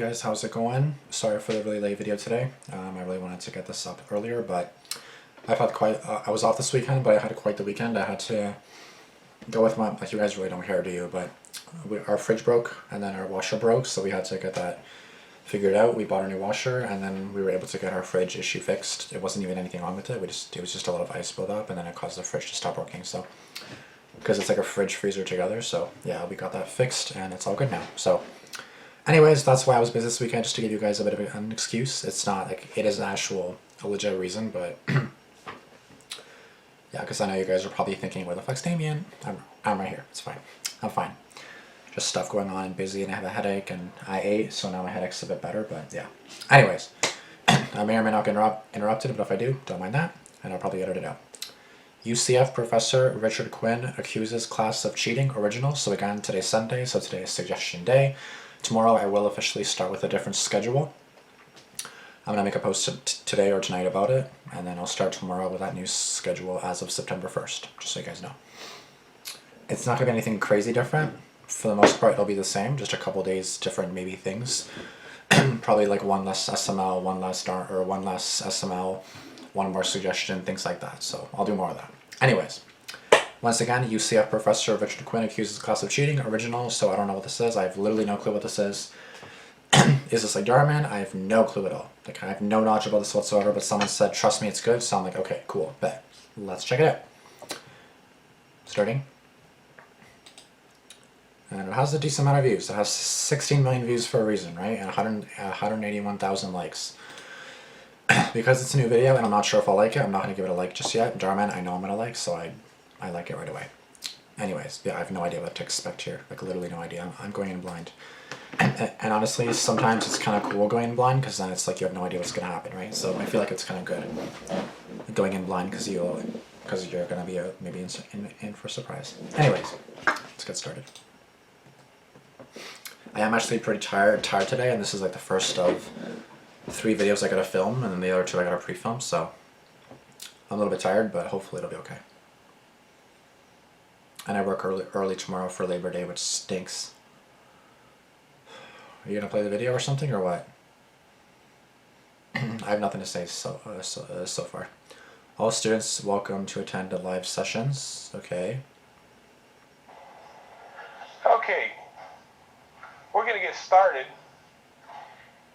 guys, how's it going? Sorry for the really late video today. I really wanted to get this up earlier, but I've had quite, I was off this weekend, but I had quite the weekend. I had to go with my, like you guys really don't care, do you? But our fridge broke and then our washer broke, so we had to get that figured out. We bought a new washer and then we were able to get our fridge issue fixed. It wasn't even anything wrong with it. It was just a lot of ice buildup and then it caused the fridge to stop working. So, because it's like a fridge freezer together, so yeah, we got that fixed and it's all good now. So anyways, that's why I was busy this weekend, just to give you guys a bit of an excuse. It's not like, it is an actual, a legit reason, but yeah, because I know you guys are probably thinking, where the fuck's Damian? I'm right here, it's fine. I'm fine. Just stuff going on and busy, and I have a headache, and I ate, so now my headache's a bit better, but yeah. Anyways, I may or may not get interrupted, but if I do, don't mind that, and I'll probably edit it out. UCF professor Richard Quinn accuses class of cheating original. So again, today's Sunday, so today is suggestion day. Tomorrow I will officially start with a different schedule. I'm going to make a post today or tonight about it, and then I'll start tomorrow with that new schedule as of September 1st, just so you guys know. It's not going to be anything crazy different. For the most part, it'll be the same, just a couple days different maybe things. Probably like one less SML, one less SML, one more suggestion, things like that. So I'll do more of that. Anyways. Once again, UCF professor Richard Quinn accuses class of cheating. Original, so I don't know what this is. I have literally no clue what this is. Is this like Damian? I have no clue at all. Like, I have no knowledge about this whatsoever, but someone said, trust me, it's good. So I'm like, okay, cool, bet. Let's check it out. Starting. And it has a decent amount of views. It has 16 million views for a reason, right? And 181,000 likes. Because it's a new video and I'm not sure if I'll like it, I'm not going to give it a like just yet. Damian, I know I'm going to like, so I like it right away. Anyways, yeah, I have no idea what to expect here. Like, literally no idea. I'm going in blind. And honestly, sometimes it's kind of cool going in blind, because then it's like you have no idea what's going to happen, right? So I feel like it's kind of good going in blind, because you're going to be maybe in for a surprise. Anyways, let's get started. I am actually pretty tired today, and this is like the first of 3 videos I got to film, and then the other 2 I got to pre-film, so I'm a little bit tired, but hopefully it'll be okay. And I work early tomorrow for Labor Day, which stinks. Are you gonna play the video or something, or what? I have nothing to say so far. All students welcome to attend the live sessions. Okay. Okay. We're gonna get started,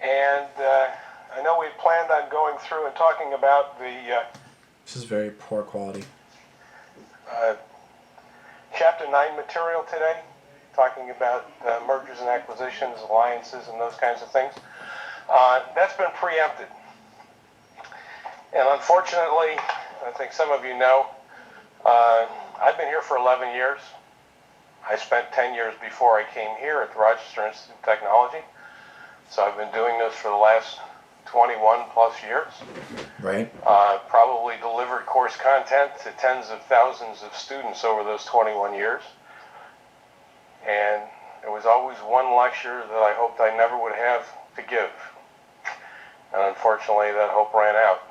and I know we planned on going through and talking about the. This is very poor quality. Chapter 9 material today, talking about mergers and acquisitions, alliances, and those kinds of things. That's been preempted. And unfortunately, I think some of you know, I've been here for 11 years. I spent 10 years before I came here at the Rochester Institute of Technology. So I've been doing this for the last 21 plus years. Right. Probably delivered course content to tens of thousands of students over those 21 years. And there was always one lecture that I hoped I never would have to give. And unfortunately, that hope ran out.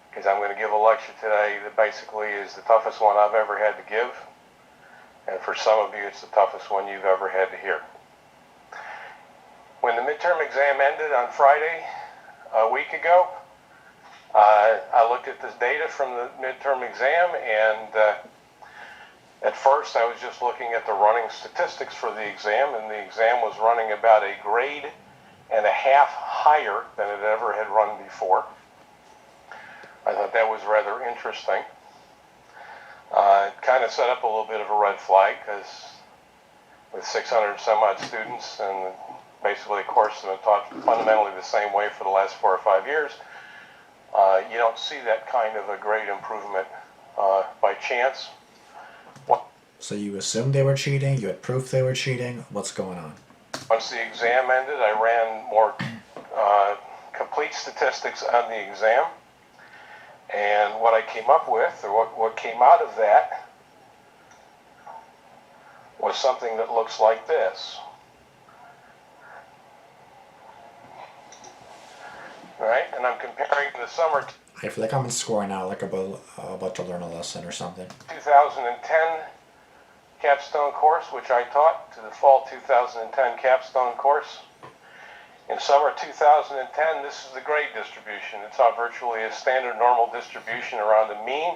Because I'm going to give a lecture today that basically is the toughest one I've ever had to give. And for some of you, it's the toughest one you've ever had to hear. When the midterm exam ended on Friday a week ago, I looked at this data from the midterm exam, and at first I was just looking at the running statistics for the exam, and the exam was running about a grade and a half higher than it ever had run before. I thought that was rather interesting. It kind of set up a little bit of a red flag, because with 600 some odd students, and basically a course that's been taught fundamentally the same way for the last 4 or 5 years, you don't see that kind of a grade improvement by chance. So you assumed they were cheating, you had proof they were cheating, what's going on? Once the exam ended, I ran more complete statistics on the exam, and what I came up with, or what came out of that, was something that looks like this. Right, and I'm comparing the summer I feel like I'm in scoring now, like about to learn a lesson or something. 2010 capstone course, which I taught, to the fall 2010 capstone course. In summer 2010, this is the grade distribution. It's on virtually a standard normal distribution around the mean.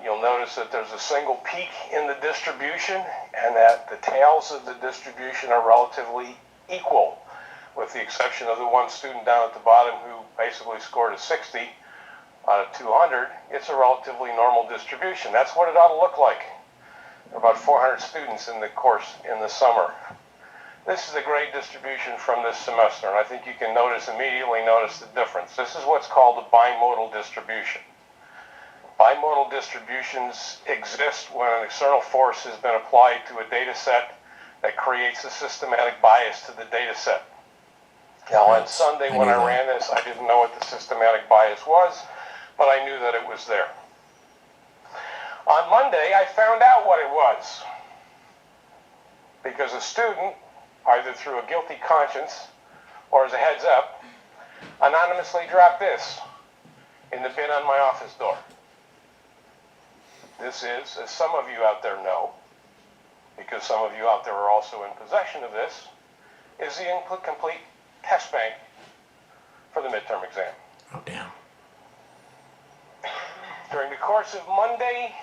You'll notice that there's a single peak in the distribution and that the tails of the distribution are relatively equal, with the exception of the one student down at the bottom who basically scored a 60 out of 200. It's a relatively normal distribution. That's what it ought to look like. There are about 400 students in the course in the summer. This is the grade distribution from this semester, and I think you can immediately notice the difference. This is what's called a bimodal distribution. Bimodal distributions exist when an external force has been applied to a data set that creates a systematic bias to the data set. Now, on Sunday when I ran this, I didn't know what the systematic bias was, but I knew that it was there. On Monday, I found out what it was, because a student, either through a guilty conscience or as a heads up, anonymously dropped this in the bin on my office door. This is, as some of you out there know, because some of you out there are also in possession of this, is the complete test bank for the midterm exam. Oh, damn. During the course of Monday,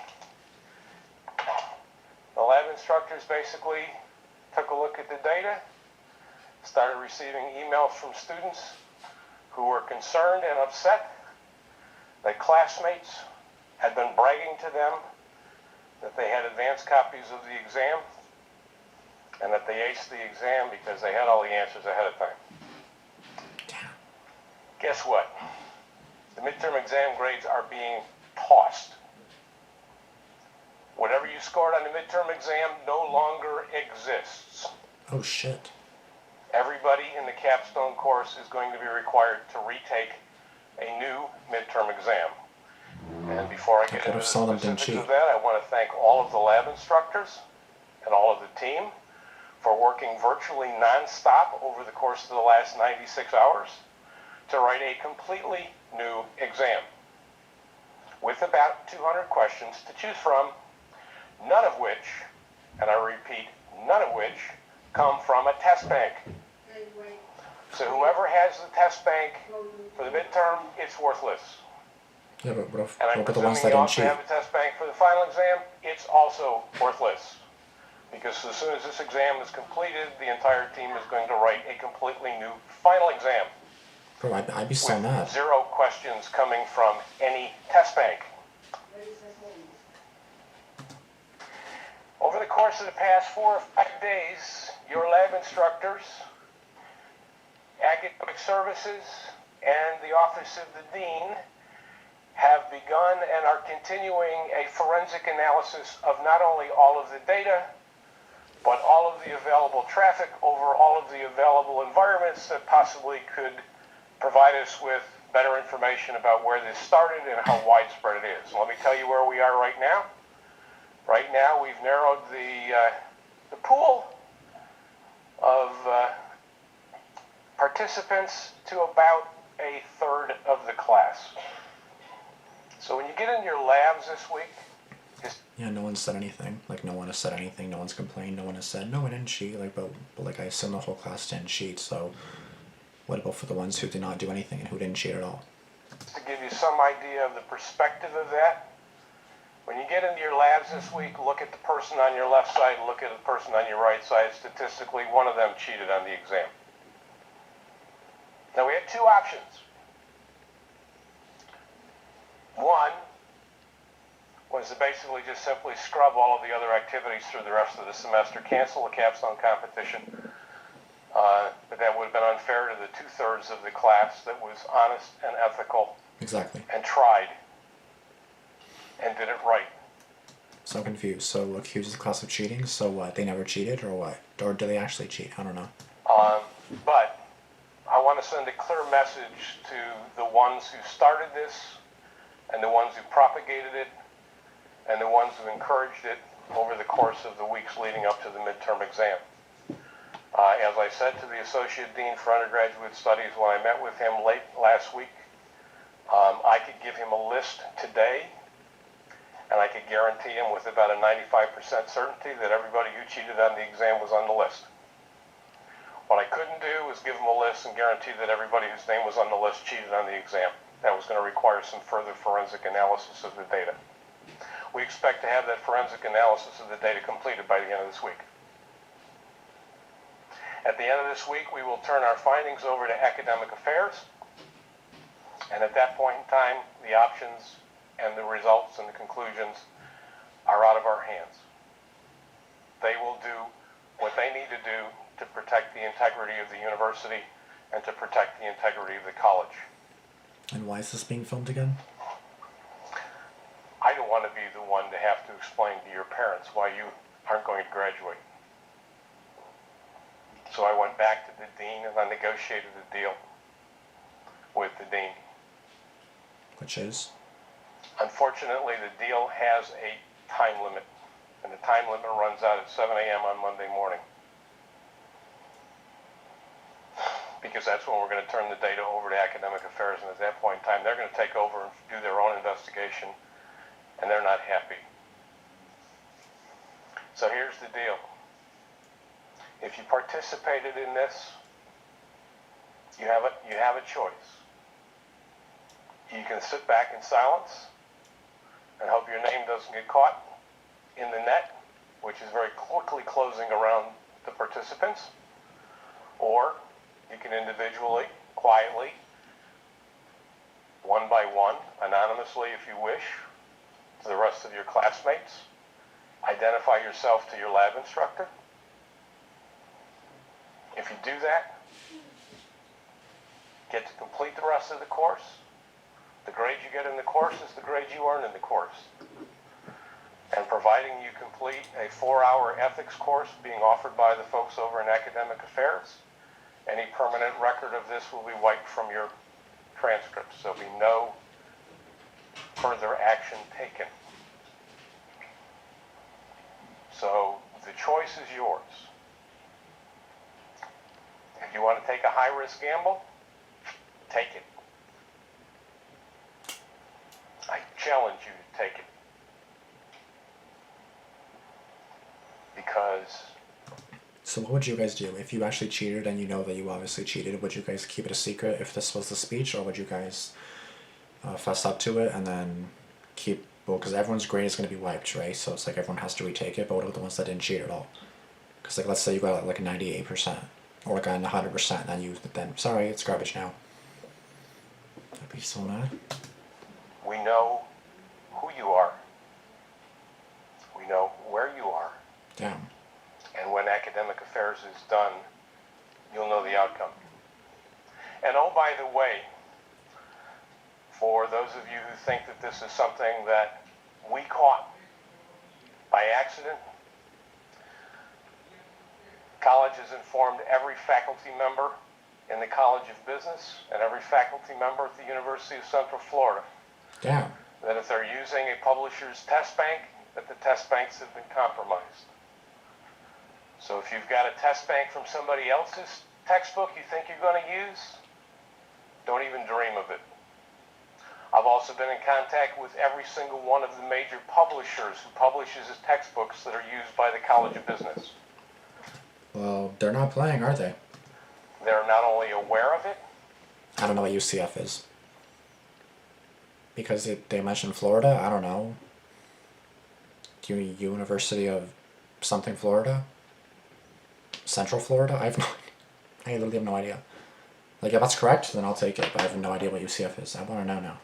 the lab instructors basically took a look at the data, started receiving emails from students who were concerned and upset that classmates had been bragging to them that they had advanced copies of the exam and that they aced the exam because they had all the answers ahead of time. Guess what? The midterm exam grades are being tossed. Whatever you scored on the midterm exam no longer exists. Oh, shit. Everybody in the capstone course is going to be required to retake a new midterm exam. And before I get into the specifics of that, I want to thank all of the lab instructors and all of the team for working virtually non-stop over the course of the last 96 hours to write a completely new exam with about 200 questions to choose from, none of which, and I repeat, none of which come from a test bank. So whoever has the test bank for the midterm, it's worthless. Yeah, but what and I'm about the ones that presuming you didn't also cheat? have a test bank for the final exam, it's also worthless. Because as soon as this exam is completed, the entire team is going to write a completely new final exam. Bro, I'd be so mad. 0 questions coming from any test bank. Over the course of the past 4 or 5 days, your lab instructors, academic services, and the Office of the Dean have begun and are continuing a forensic analysis of not only all of the data, but all of the available traffic over all of the available environments that possibly could provide us with better information about where this started and how widespread it is. Let me tell you where we are right now. Right now, we've narrowed the pool of participants to about a third of the class. So when you get in your labs this week, yeah, no one said anything. Like, no one has said anything. No one's complained. No one has said, no, I didn't cheat. Like, but like, I assume the whole class didn't cheat. So what about for the ones who did not do anything and who didn't cheat at all? To give you some idea of the perspective of that, when you get into your labs this week, look at the person on your left side, look at the person on your right side. Statistically, one of them cheated on the exam. Now, we have 2 options. One was to basically just simply scrub all of the other activities through the rest of the semester, cancel the capstone competition, but that would have been unfair to the 2/3 of the class that was honest and ethical. Exactly. And tried and did it right. So I'm confused. So accuse the class of cheating, so what? They never cheated, or what? Or do they actually cheat? I don't know. But I want to send a clear message to the ones who started this and the ones who propagated it and the ones who encouraged it over the course of the weeks leading up to the midterm exam. As I said to the Associate Dean for Undergraduate Studies when I met with him late last week, I could give him a list today, and I could guarantee him with about a 95% certainty that everybody who cheated on the exam was on the list. What I couldn't do was give them a list and guarantee that everybody whose name was on the list cheated on the exam. That was going to require some further forensic analysis of the data. We expect to have that forensic analysis of the data completed by the end of this week. At the end of this week, we will turn our findings over to academic affairs, and at that point in time, the options and the results and the conclusions are out of our hands. They will do what they need to do to protect the integrity of the university and to protect the integrity of the college. And why is this being filmed again? I don't want to be the one to have to explain to your parents why you aren't going to graduate. So I went back to the dean and I negotiated a deal with the dean. Which is? Unfortunately, the deal has a time limit, and the time limit runs out at 7 a.m. on Monday morning. Because that's when we're going to turn the data over to academic affairs, and at that point in time, they're going to take over and do their own investigation, and they're not happy. So here's the deal. If you participated in this, you have a choice. You can sit back in silence and hope your name doesn't get caught in the net, which is very quickly closing around the participants, or you can individually, quietly, one by one, anonymously if you wish, to the rest of your classmates, identify yourself to your lab instructor. If you do that, get to complete the rest of the course. The grade you get in the course is the grade you earn in the course. And providing you complete a 4-hour ethics course being offered by the folks over in academic affairs, any permanent record of this will be wiped from your transcripts. There'll be no further action taken. So the choice is yours. If you want to take a high-risk gamble, take it. I challenge you to take it. Because... So what would you guys do if you actually cheated and you know that you obviously cheated? Would you guys keep it a secret if this was the speech, or would you guys fess up to it and then keep... Well, because everyone's grade is going to be wiped, right? So it's like everyone has to retake it, but what about the ones that didn't cheat at all? Because like, let's say you got like a 98%, or like a 100%, then sorry, it's garbage now. I'd be so mad. We know who you are. We know where you are. Damn. And when academic affairs is done, you'll know the outcome. And oh, by the way, for those of you who think that this is something that we caught by accident, college has informed every faculty member in the College of Business and every faculty member at the University of Central Florida Damn. that if they're using a publisher's test bank, that the test banks have been compromised. So if you've got a test bank from somebody else's textbook you think you're going to use, don't even dream of it. I've also been in contact with every single one of the major publishers who publishes his textbooks that are used by the College of Business. Well, they're not playing, are they? They're not only aware of it. I don't know what UCF is. Because they mentioned Florida? I don't know. University of something Florida? Central Florida? I have no idea. I literally have no idea. Like, if that's correct, then I'll take it, but I have no idea what UCF is. I want to know now.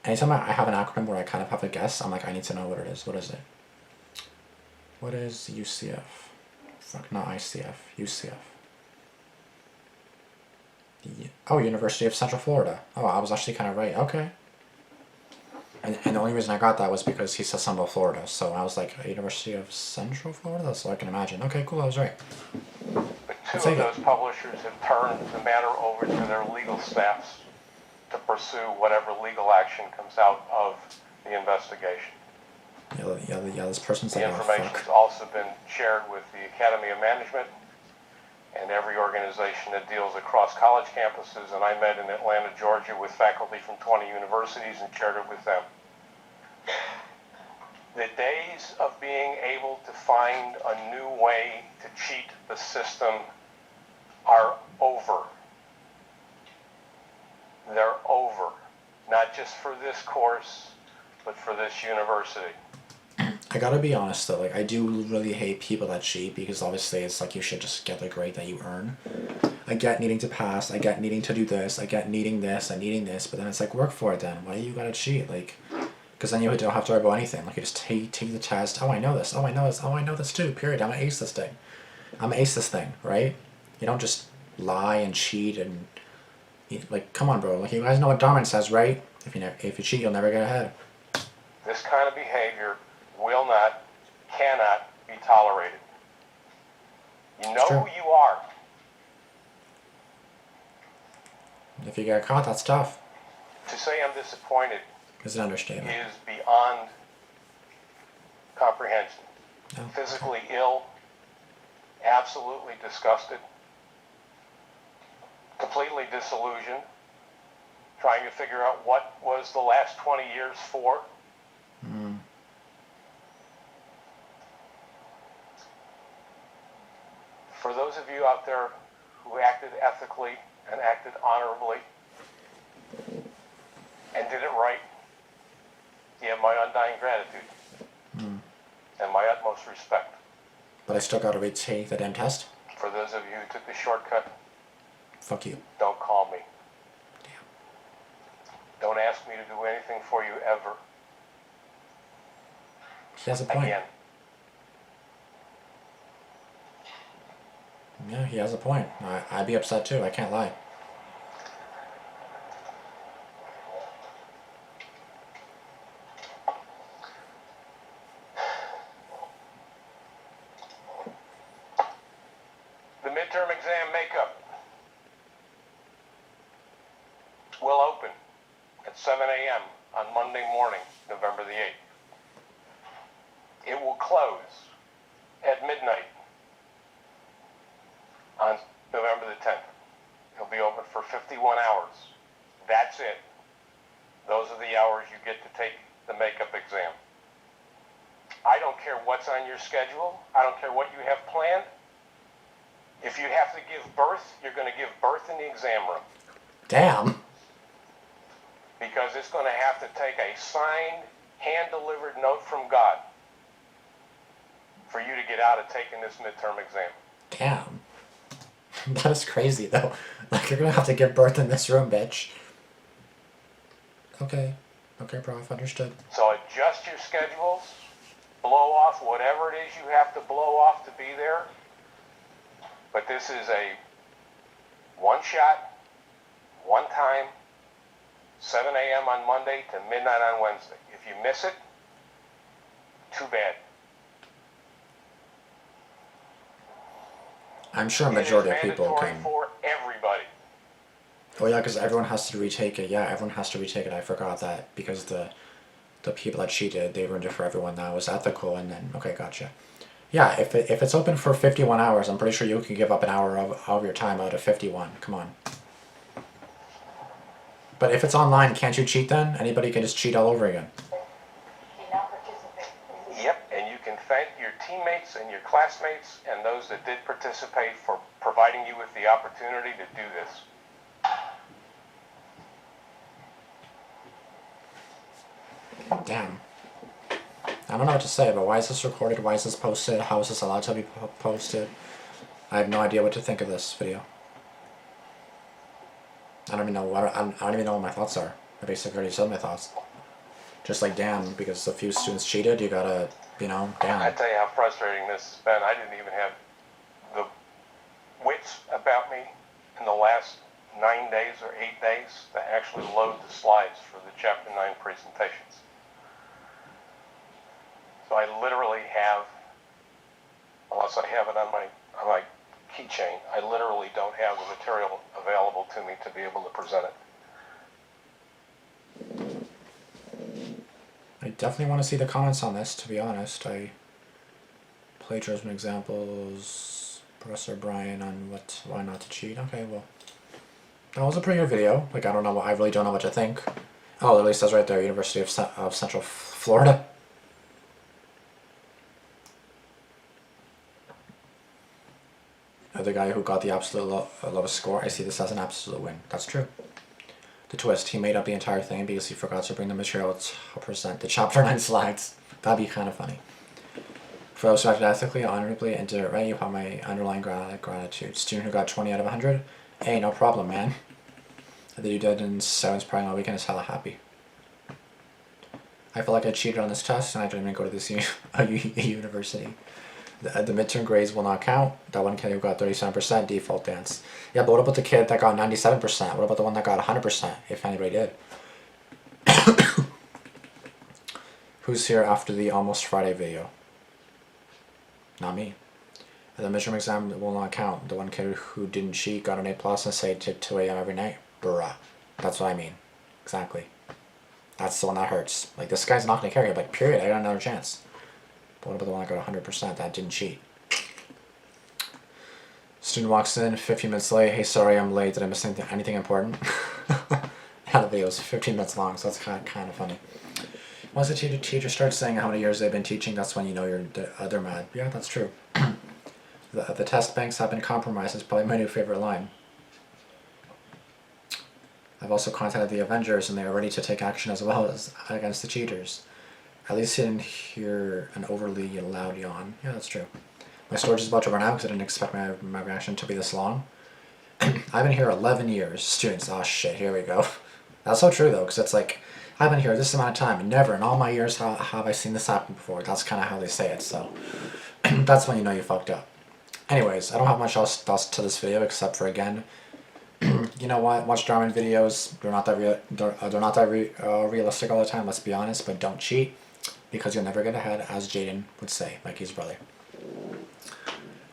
Anytime I have an acronym where I kind of have a guess, I'm like, I need to know what it is. What is it? What is UCF? Fuck, not ICF. UCF. Oh, University of Central Florida. Oh, I was actually kind of right. Okay. And the only reason I got that was because he said something about Florida. So I was like, University of Central Florida? That's all I can imagine. Okay, cool, I was right. But two of those publishers have turned the matter over to their legal staffs to pursue whatever legal action comes out of the investigation. Yeah, this person's like, The information has also been shared with the Academy of Management and every organization that deals across college campuses, and I met in Atlanta, Georgia with faculty from 20 universities and shared it with them. The days of being able to find a new way to cheat the system are over. They're over. Not just for this course, but for this university. I gotta be honest though, like I do really hate people that cheat because obviously it's like you should just get the grade that you earn. I get needing to pass, I get needing to do this, I get needing this and needing this, but then it's like work for it then. Why you gotta cheat? Like, because then you don't have to worry about anything. Like you just take the test. Oh, I know this. Oh, I know this. Oh, I know this too. Period. I'm gonna ace this thing. I'm gonna ace this thing, right? You don't just lie and cheat and like, come on, bro. Like you guys know what Damian says, right? If you cheat, you'll never get ahead. This kind of behavior will not, cannot be tolerated. You know who you are. If you get caught, that's tough. To say I'm disappointed Is an understatement. is beyond comprehension. No. Physically ill, absolutely disgusted, completely disillusioned, trying to figure out what was the last 20 years for. For those of you out there who acted ethically and acted honorably and did it right, you have my undying gratitude and my utmost respect. But I still gotta retake the damn test. For those of you who took the shortcut, fuck you. Don't call me. Damn. Don't ask me to do anything for you ever. He has a point. Again. Yeah, he has a point. I'd be upset too, I can't lie. The midterm exam makeup will open at 7 a.m. on Monday morning, November the 8th. It will close at midnight on November the 10th. It'll be open for 51 hours. That's it. Those are the hours you get to take the makeup exam. I don't care what's on your schedule. I don't care what you have planned. If you have to give birth, you're going to give birth in the exam room. Damn. Because it's going to have to take a signed, hand-delivered note from God for you to get out of taking this midterm exam. Damn. That is crazy though. Like you're gonna have to give birth in this room, bitch. Okay. Okay, prof, understood. So adjust your schedules, blow off whatever it is you have to blow off to be there. But this is a one shot, one time, 7 a.m. on Monday to midnight on Wednesday. If you miss it, too bad. I'm sure a majority of people can. can. For everybody. Oh yeah, because everyone has to retake it. Yeah, everyone has to retake it. I forgot that because the people that cheated, they ruined it for everyone. That was ethical, and then okay, gotcha. Yeah, if it's open for 51 hours, I'm pretty sure you can give up an hour of your time out of 51. Come on. But if it's online, can't you cheat then? Anybody can just cheat all over again. Yep, and you can thank your teammates and your classmates and those that did participate for providing you with the opportunity to do this. Damn. I don't know what to say, but why is this recorded? Why is this posted? How is this allowed to be posted? I have no idea what to think of this video. I don't even know what my thoughts are. I basically already said my thoughts. Just like, damn, because a few students cheated, you gotta, damn. I tell you how frustrating this has been. I didn't even have the wits about me in the last 9 days or 8 days to actually load the slides for the Chapter 9 presentations. So I literally have, unless I have it on my keychain, I literally don't have the material available to me to be able to present it. I definitely want to see the comments on this, to be honest. Plagiarism examples, Professor Brian on why not to cheat. Okay, well, that was a pretty good video. Like, I really don't know what to think. Oh, it really says right there, University of Central Florida. Other guy guy who got the absolute lowest score, I see this as an absolute win. That's true. The twist, he made up the entire thing because he forgot to bring the material to present the chapter 9 slides. That'd be kind of funny. For those who acted ethically, honorably, and did it right, you have my underlying gratitude. Student who got 20 out of 100, hey, no problem, man. That you did in 7's probably my weekend is hella happy. I feel like I cheated on this test and I didn't even go to this university. The midterm grades will not count. That one kid who got 37% default dance. Yeah, but what about the kid that got 97%? What about the one that got 100%, if anybody did? Who's here after the Almost Friday video? Not me. The midterm exam will not count. The one kid who didn't cheat got an A+ and stayed till 2 a.m. every night. Bruh. That's what I mean. Exactly. That's the one that hurts. Like, this guy's not going to carry it. Like, period. I got another chance. But what about the one that got 100% that didn't cheat? Student walks in, 15 minutes late. Hey, sorry, I'm late. Did I miss anything important? Yeah, the video is 15 minutes long, so that's kind of funny. Once the teacher starts saying how many years they've been teaching, that's when you know they're mad. Yeah, that's true. The test banks have been compromised is probably my new favorite line. I've also contacted the Avengers and they are ready to take action as well as against the cheaters. At least you didn't hear an overly loud yawn. Yeah, that's true. My storage is about to run out because I didn't expect my reaction to be this long. I've been here 11 years. Students, oh shit, here we go. That's so true though, because it's like, I've been here this amount of time and never in all my years have I seen this happen before. That's kind of how they say it, so that's when you know you fucked up. Anyways, I don't have much else to this video except for, again, you know what? Watch Damian videos. They're not that realistic all the time. Let's be honest, but don't cheat because you'll never get ahead, as Jaden would say, Mikey's brother.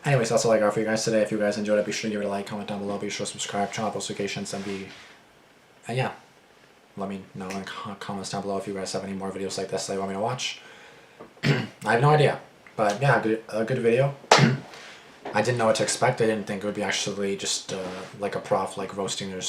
Anyways, that's all I got for you guys today. If you guys enjoyed it, be sure to give it a like, comment down below, be sure to subscribe, turn on notifications, and yeah, let me know in the comments down below if you guys have any more videos like this that you want me to watch. I have no idea, but yeah, a good video. I didn't know what to expect. I didn't think it would be actually just like a prof like roasting their